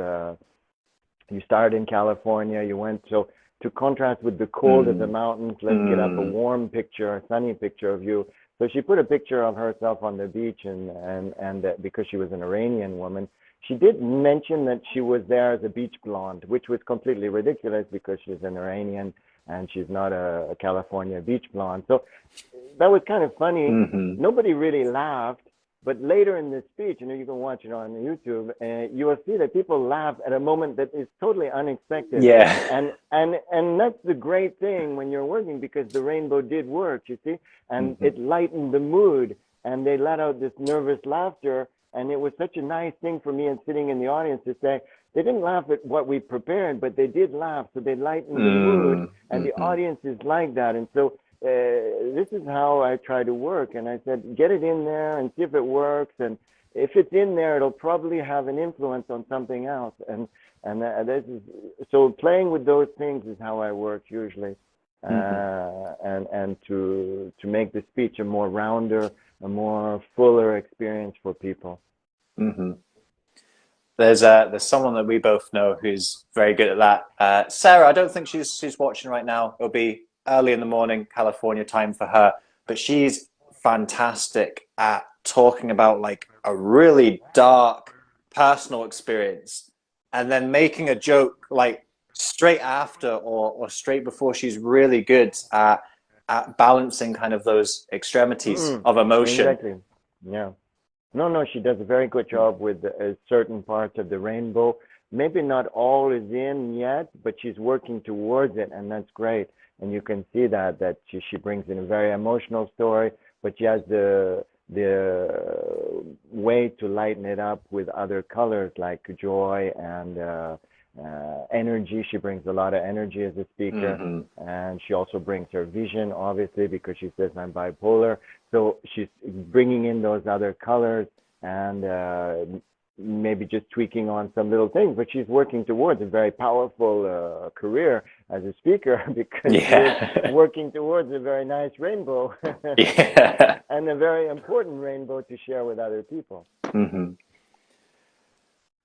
you started in California, you went, so to contrast with the cold of the mountains, let's get up a warm picture, a sunny picture of you. So she put a picture of herself on the beach, and because she was an Iranian woman, she did mention that she was there as a beach blonde, which was completely ridiculous because she's an Iranian and she's not a California beach blonde. So that was kind of funny. Nobody really laughed. But later in the speech, you know, you can watch it on YouTube, and you will see that people laugh at a moment that is totally unexpected. Yeah. And that's the great thing when you're working, because the rainbow did work, you see, and it lightened the mood, and they let out this nervous laughter. And it was such a nice thing for me and sitting in the audience to say, they didn't laugh at what we prepared, but they did laugh. So they lightened the mood, and the audience is like that. And so this is how I try to work. And I said, get it in there and see if it works. And if it's in there, it'll probably have an influence on something else. And this is, so playing with those things is how I work usually. And to make the speech a more rounder, a more fuller experience for people. There's someone that we both know who's very good at that. Sarah, I don't think she's watching right now. It'll be early in the morning, California time for her, but she's fantastic at talking about like a really dark personal experience and then making a joke like straight after or straight before. She's really good at balancing kind of those extremities of emotion. Exactly. Yeah. No, she does a very good job with certain parts of the rainbow. Maybe not all is in yet, but she's working towards it, and that's great. And you can see that she brings in a very emotional story, but she has the way to lighten it up with other colors like joy and energy. She brings a lot of energy as a speaker, and she also brings her vision, obviously, because she says I'm bipolar. So she's bringing in those other colors and maybe just tweaking on some little things, but she's working towards a very powerful career as a speaker because Yeah. we're working towards a very nice rainbow Yeah. and a very important rainbow to share with other people. Mm-hmm.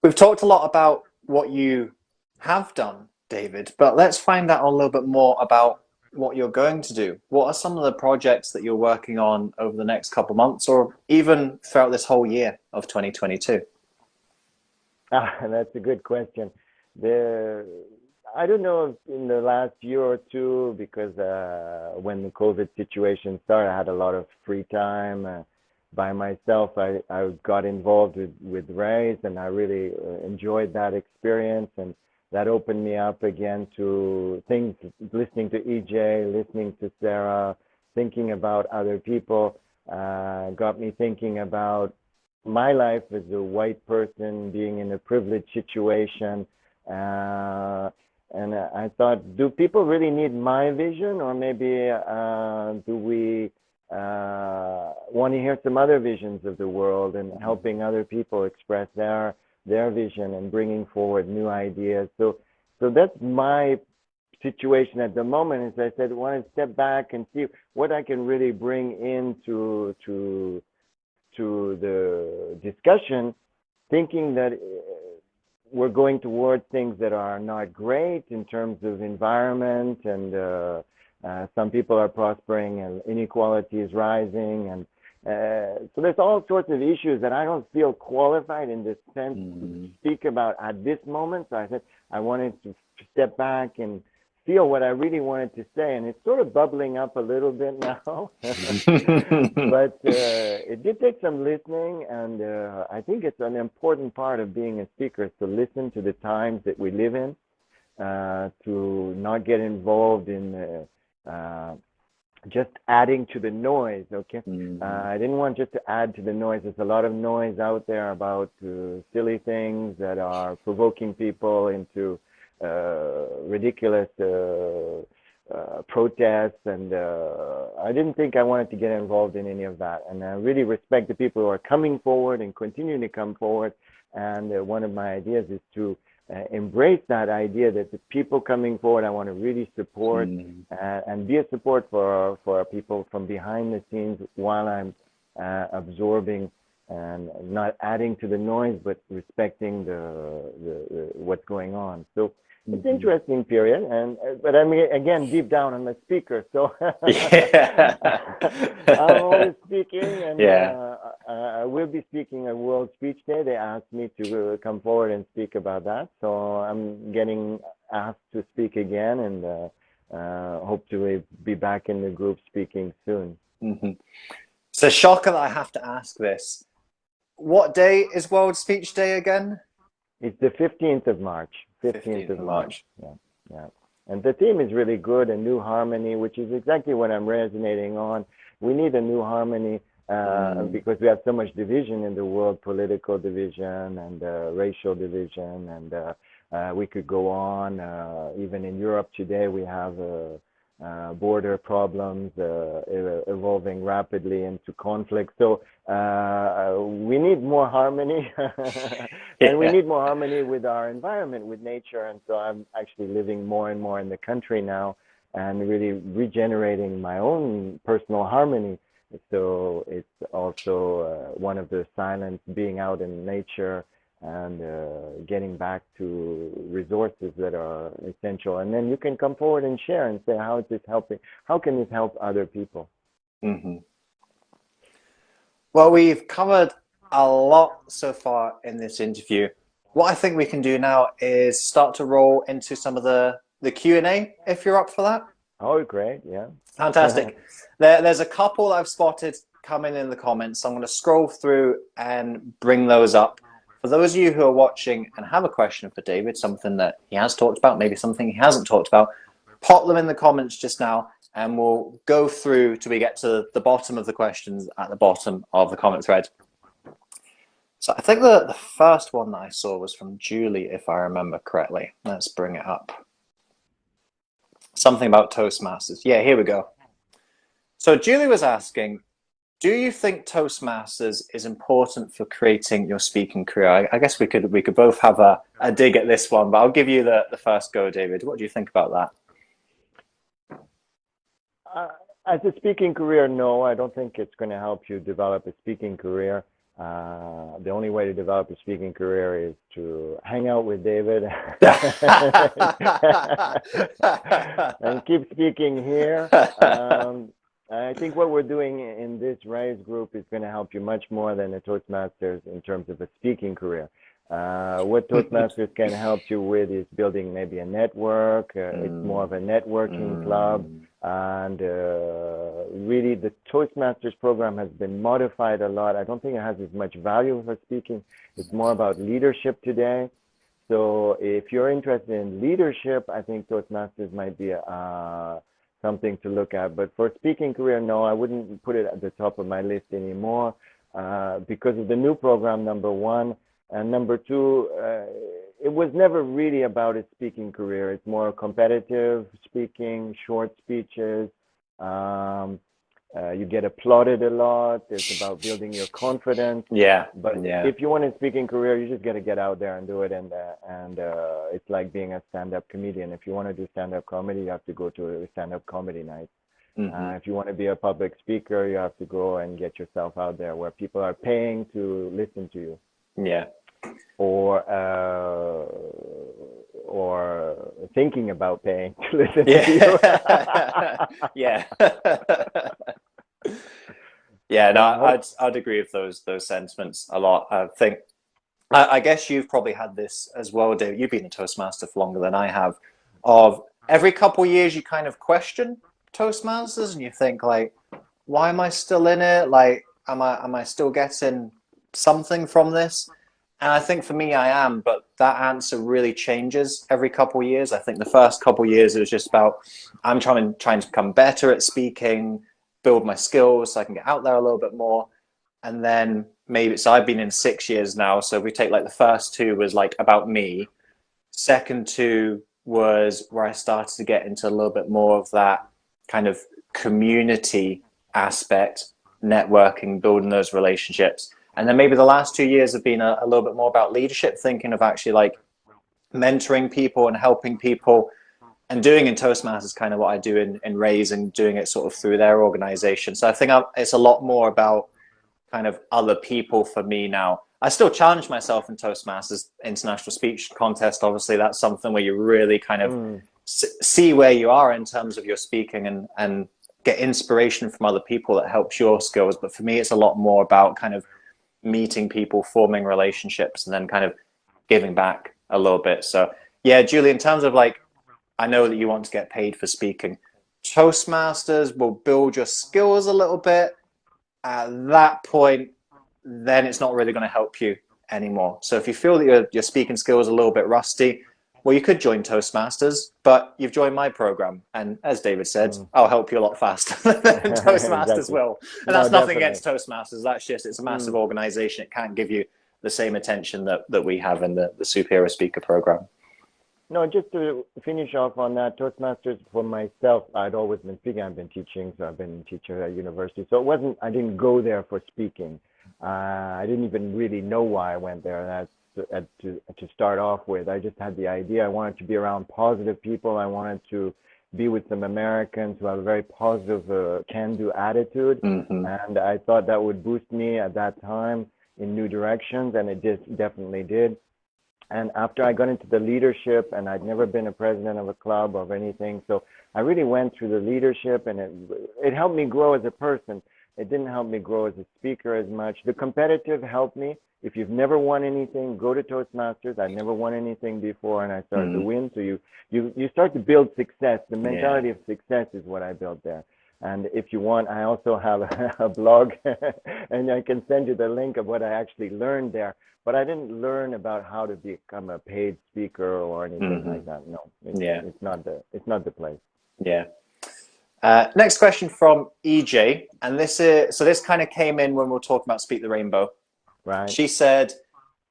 We've talked a lot about what you have done, David, but let's find out a little bit more about what you're going to do. What are some of the projects that you're working on over the next couple months or even throughout this whole year of 2022? That's a good question. I don't know if in the last year or two, because when the COVID situation started, I had a lot of free time by myself. I got involved with Raise, and I really enjoyed that experience, and that opened me up again to things, listening to EJ, listening to Sarah, thinking about other people, got me thinking about my life as a white person being in a privileged situation. And I thought, do people really need my vision, or maybe do we want to hear some other visions of the world and helping other people express their vision and bringing forward new ideas? So that's my situation at the moment. Is I said, I want to step back and see what I can really bring into to the discussion, thinking that we're going towards things that are not great in terms of environment, and some people are prospering and inequality is rising, and so there's all sorts of issues that I don't feel qualified in this sense to speak about at this moment. So I said I wanted to step back and feel what I really wanted to say, and it's sort of bubbling up a little bit now. But it did take some listening, and I think it's an important part of being a speaker is to listen to the times that we live in, to not get involved in just adding to the noise. Okay, I didn't want just to add to the noise. There's a lot of noise out there about silly things that are provoking people into ridiculous protests, and I didn't think I wanted to get involved in any of that. And I really respect the people who are coming forward and continuing to come forward. And one of my ideas is to embrace that idea that the people coming forward, I want to really support and be a support for people from behind the scenes while I'm absorbing and not adding to the noise, but respecting the what's going on. So it's an interesting period, but I mean, again, deep down, I'm a speaker, so Yeah. I'm always speaking, and Yeah. I will be speaking at World Speech Day. They asked me to come forward and speak about that, so I'm getting asked to speak again, and hope to be back in the group speaking soon. It's a shocker that I have to ask this. What day is World Speech Day again? It's the 15th of March. 15th of March. Yeah. And the theme is really good, a new harmony, which is exactly what I'm resonating on. We need a new harmony because we have so much division in the world, political division and racial division, and we could go on. Even in Europe today, we have border problems evolving rapidly into conflict. So we need more harmony, and we need more harmony with our environment, with nature. And so I'm actually living more and more in the country now, and really regenerating my own personal harmony. So it's also one of the silence, being out in nature and getting back to resources that are essential. And then you can come forward and share and say, how is this helping? How can this help other people? Well, we've covered a lot so far in this interview. What I think we can do now is start to roll into some of the Q&A, if you're up for that. Oh, great. Yeah. Fantastic. There's a couple I've spotted coming in the comments. So I'm going to scroll through and bring those up. For those of you who are watching and have a question for David, something that he has talked about, maybe something he hasn't talked about, pop them in the comments just now, and we'll go through till we get to the bottom of the questions at the bottom of the comment thread. So I think the first one that I saw was from Julie, if I remember correctly. Let's bring it up. Something about Toastmasters. Yeah, here we go. So Julie was asking, Do you think Toastmasters is important for creating your speaking career? I guess we could both have a dig at this one, but I'll give you the first go, David. What do you think about that? As a speaking career, no, I don't think it's going to help you develop a speaking career. The only way to develop a speaking career is to hang out with David and keep speaking here. I think what we're doing in this Rise group is going to help you much more than the Toastmasters in terms of a speaking career. What Toastmasters can help you with is building maybe a network. It's more of a networking club. And really, the Toastmasters program has been modified a lot. I don't think it has as much value for speaking. It's more about leadership today. So if you're interested in leadership, I think Toastmasters might be something to look at. But for speaking career, no, I wouldn't put it at the top of my list anymore because of the new program, number one. And number two, it was never really about a speaking career. It's more competitive speaking, short speeches. You get applauded a lot. It's about building your confidence. Yeah. But if you want a speaking career, you just got to get out there and do it. And it's like being a stand-up comedian. If you want to do stand-up comedy, you have to go to a stand-up comedy night. If you want to be a public speaker, you have to go and get yourself out there where people are paying to listen to you. Yeah. Or thinking about paying to listen to you. Yeah. Yeah, no, I'd agree with those sentiments a lot. I guess you've probably had this as well, Dave. You've been a Toastmaster for longer than I have. Of every couple of years, you kind of question Toastmasters, and you think like, why am I still in it? Like, am I still getting something from this? And I think for me, I am, but that answer really changes every couple of years. I think the first couple of years, it was just about, I'm trying to become better at speaking, build my skills so I can get out there a little bit more. And then so I've been in 6 years now. So if we take like the first two was like about me. Second two was where I started to get into a little bit more of that kind of community aspect, networking, building those relationships. And then maybe the last 2 years have been a little bit more about leadership, thinking of actually like mentoring people and helping people, and doing in Toastmasters kind of what I do in Raise, and doing it sort of through their organization. So I think it's a lot more about kind of other people for me now. I still challenge myself in Toastmasters International Speech Contest. Obviously, that's something where you really kind of see where you are in terms of your speaking and get inspiration from other people that helps your skills. But for me, it's a lot more about kind of meeting people, forming relationships, and then kind of giving back a little bit. So yeah, Julie, in terms of like, I know that you want to get paid for speaking. Toastmasters will build your skills a little bit. At that point, then it's not really going to help you anymore. So if you feel that your speaking skills are a little bit rusty, well, you could join Toastmasters, but you've joined my program. And as David said, I'll help you a lot faster than Toastmasters Exactly. will. And that's nothing against Toastmasters. That's just, it's a massive organization. It can't give you the same attention that we have in the Superior Speaker program. No, just to finish off on that, Toastmasters for myself, I'd always been speaking. I've been teaching, so I've been a teacher at university. So I didn't go there for speaking. I didn't even really know why I went there. To start off with, I just had the idea. I wanted to be around positive people. I wanted to be with some Americans who have a very positive can-do attitude. And I thought that would boost me at that time in new directions, and it definitely did. And after I got into the leadership, and I'd never been a president of a club or anything, so I really went through the leadership, and it helped me grow as a person. It didn't help me grow as a speaker as much. The competitive helped me. If you've never won anything, go to Toastmasters. I'd never won anything before, and I started to win. So you start to build success. The mentality of success is what I built there. And if you want, I also have a blog, and I can send you the link of what I actually learned there. But I didn't learn about how to become a paid speaker or anything like that. No, it's not the place. Yeah. Next question from EJ, and this kind of came in when we were talking about Speak the Rainbow. Right. She said,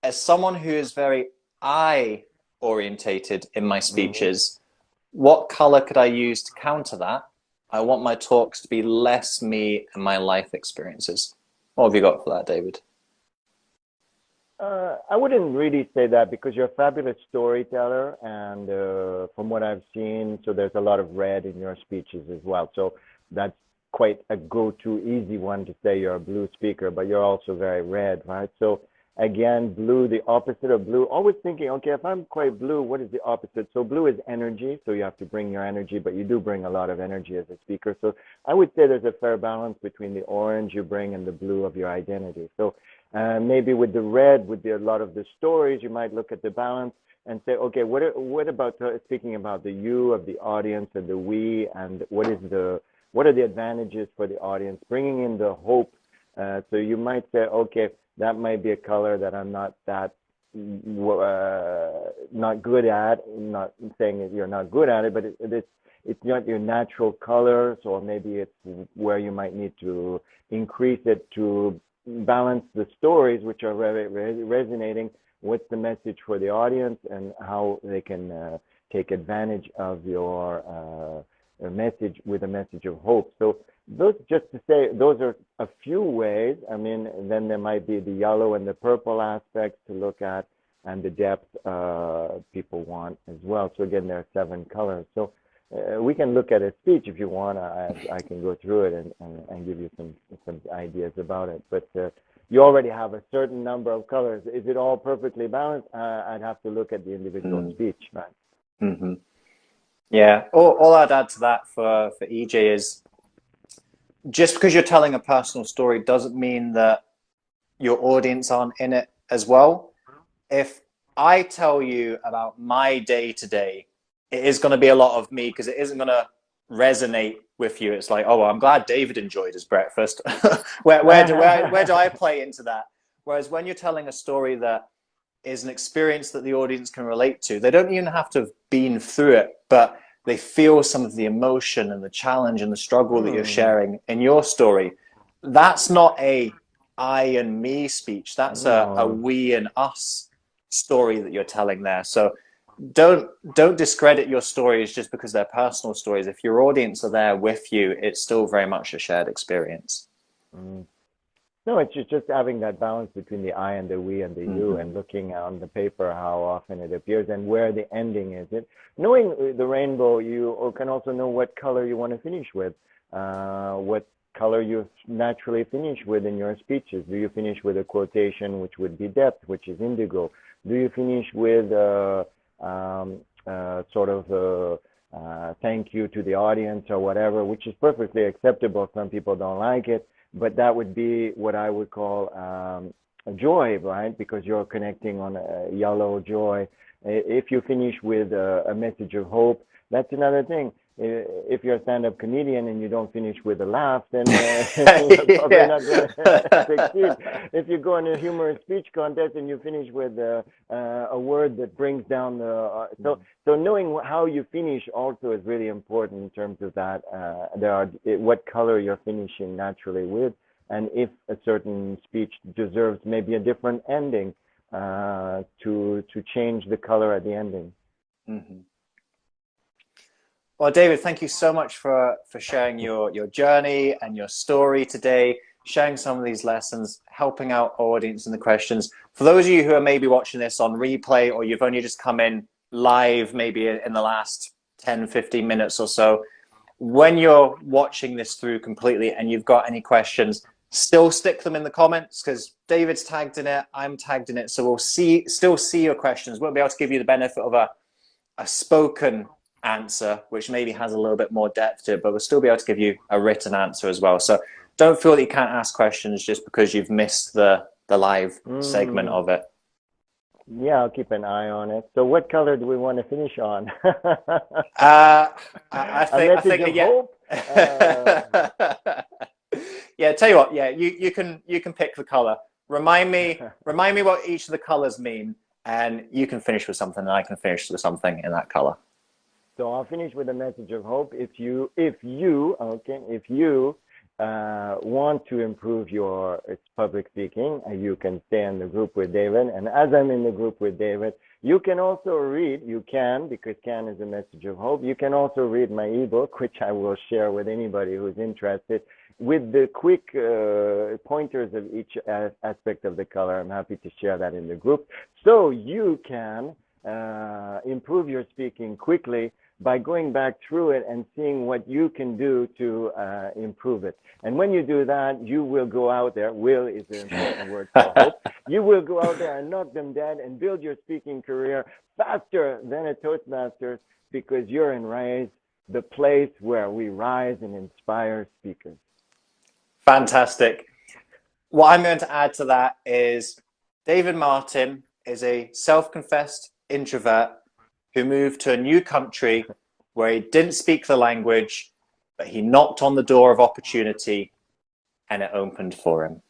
as someone who is very I orientated in my speeches, what color could I use to counter that? I want my talks to be less me and my life experiences. What have you got for that, David? I wouldn't really say that, because you're a fabulous storyteller, and from what I've seen, so there's a lot of red in your speeches as well. So that's quite a go-to easy one to say you're a blue speaker, but you're also very red, right? So again, blue, the opposite of blue, always thinking, okay, if I'm quite blue, what is the opposite? So blue is energy, so you have to bring your energy, but you do bring a lot of energy as a speaker. So I would say there's a fair balance between the orange you bring and the blue of your identity. So maybe with the red, with a lot of the stories, you might look at the balance and say, okay, what about speaking about the you of the audience and the we, and what are the advantages for the audience, bringing in the hope. So you might say, okay, that might be a color that I'm not good at. I'm not saying that you're not good at it, but it's not your natural colors, or maybe it's where you might need to increase it to balance the stories, which are resonating with the message for the audience, and how they can take advantage of your message with a message of hope. So those, just to say, those are a few ways. I mean, then there might be the yellow and the purple aspects to look at, and the depth people want as well. So again, there are 7 colors. So we can look at a speech if you want. I can go through it and give you some ideas about it. But you already have a certain number of colors. Is it all perfectly balanced? I'd have to look at the individual speech, right? Mm-hmm. Yeah. All I'd add to that for EJ is, just because you're telling a personal story doesn't mean that your audience aren't in it as well. If I tell you about my day to day, it is going to be a lot of me, because it isn't going to resonate with you. It's like, oh, well, I'm glad David enjoyed his breakfast. where do I play into that? Whereas when you're telling a story that is an experience that the audience can relate to, they don't even have to have been through it, but they feel some of the emotion and the challenge and the struggle that you're sharing in your story. That's not a I and me speech. That's a we and us story that you're telling there. So don't discredit your stories just because they're personal stories. If your audience are there with you, it's still very much a shared experience. No, it's just having that balance between the I and the we and the you, and looking on the paper how often it appears and where the ending is. Knowing the rainbow, you can also know what color you want to finish with, what color you naturally finish with in your speeches. Do you finish with a quotation, which would be depth, which is indigo? Do you finish with sort of thank you to the audience or whatever, which is perfectly acceptable. Some people don't like it, but that would be what I would call a joy, right? Because you're connecting on a yellow joy. If you finish with a message of hope, that's another thing. If you're a stand-up comedian and you don't finish with a laugh, then you're probably not going to succeed. If you go in a humorous speech contest and you finish with a word that brings down the so knowing how you finish also is really important in terms of that. What color you're finishing naturally with, and if a certain speech deserves maybe a different ending, to change the color at the ending. Mm-hmm. Well, David, thank you so much for sharing your journey and your story today, sharing some of these lessons, helping out our audience in the questions. For those of you who are maybe watching this on replay, or you've only just come in live, maybe in the last 10, 15 minutes or so, when you're watching this through completely and you've got any questions, still stick them in the comments, because David's tagged in it, I'm tagged in it. So we'll still see your questions. We'll be able to give you the benefit of a spoken answer, which maybe has a little bit more depth to it, but we'll still be able to give you a written answer as well. So don't feel that you can't ask questions just because you've missed the live segment of it. Yeah, I'll keep an eye on it. So what color do we want to finish on? I think hope? Yeah, tell you what, yeah, you can pick the color. Remind me what each of the colors mean, and you can finish with something and I can finish with something in that color. So I'll finish with a message of hope. If you want to improve your public speaking, you can stay in the group with David. And as I'm in the group with David, You can also read, because can is a message of hope. You can also read my ebook, which I will share with anybody who's interested, with the quick pointers of each aspect of the color. I'm happy to share that in the group. So you can improve your speaking quickly by going back through it and seeing what you can do to improve it. And when you do that, you will go out there. Will is the important word for hope. You will go out there and knock them dead and build your speaking career faster than a Toastmasters, because you're in Rise, the place where we rise and inspire speakers. Fantastic. What I'm going to add to that is David Martin is a self-confessed introvert who moved to a new country where he didn't speak the language, but he knocked on the door of opportunity and it opened for him.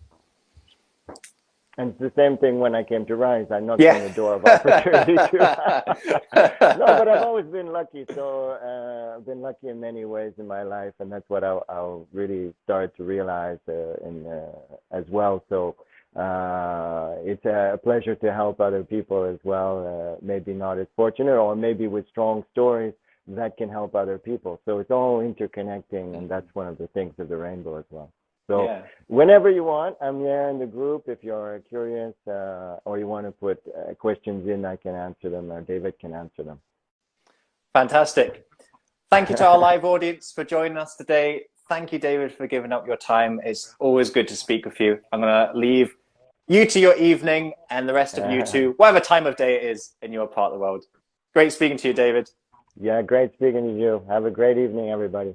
And it's the same thing when I came to Rise. I knocked on the door of opportunity too. No, but I've always been lucky. So I've been lucky in many ways in my life, and that's what I really started to realize as well. So it's a pleasure to help other people as well, maybe not as fortunate, or maybe with strong stories that can help other people. So it's all interconnecting, and that's one of the things of the rainbow as well. So whenever you want, I'm there in the group. If you're curious or you want to put questions in, I can answer them, or David can answer them. Fantastic. Thank you to our live audience for joining us today. Thank you, David, for giving up your time. It's always good to speak with you. I'm going to leave you to your evening, and the rest of you to whatever time of day it is in your part of the world. Great speaking to you, David. Yeah, great speaking to you. Have a great evening, everybody.